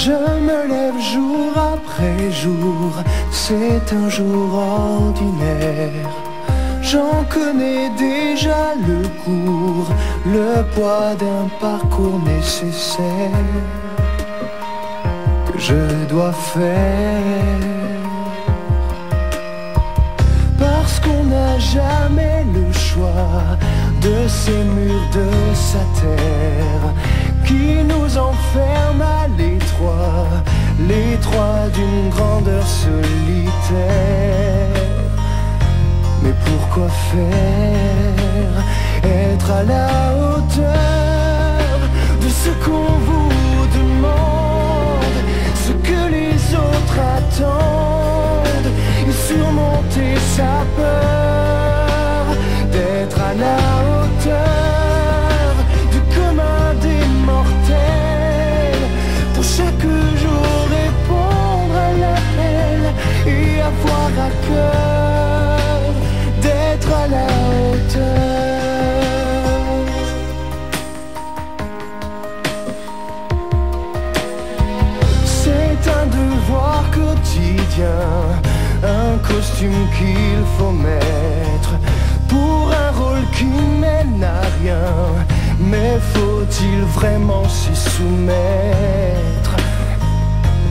Je me lève jour après jour, c'est un jour ordinaire. J'en connais déjà le cours, le poids d'un parcours nécessaire que je dois faire. Parce qu'on n'a jamais le choix de ces murs de sa terre qui nous enferment à l'étroit, l'étroit d'une grandeur solitaire. Mais pourquoi faire? Être à la hauteur de ce qu'on vous demande, ce que les autres attendent, et surmonter sa peur d'être à la hauteur du commun des mortels. Pour chaque jour répondre à l'appel et avoir à cœur d'être à la hauteur. C'est un devoir quotidien, un costume qu'il faut mettre pour un rôle qui mène à rien. Mais faut-il vraiment s'y soumettre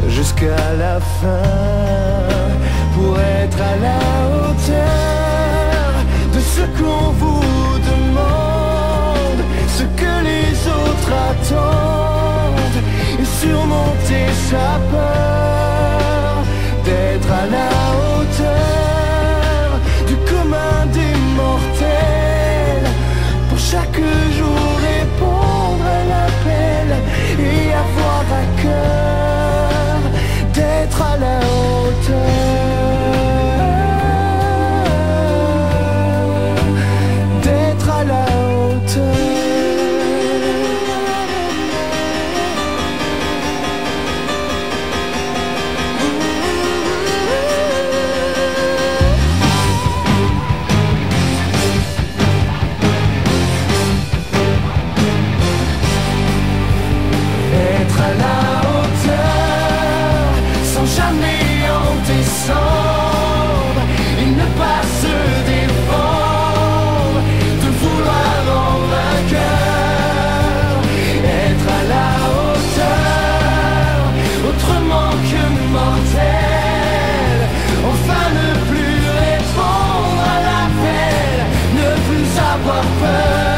jusqu'à la fin pour être à la hauteur de ce qu'on vous demande, ce que les autres attendent, et surmonter sa peur d'être à la hauteur du commun des mortels. Pour chaque jour répondre à l'appel et avoir à cœur d'être à la hauteur, d'être à la hauteur. Être à la hauteur sans jamais en descendre et ne pas se défendre, de vouloir en vainqueur. Être à la hauteur, autrement que mortel. Enfin ne plus répondre à l'appel, ne plus avoir peur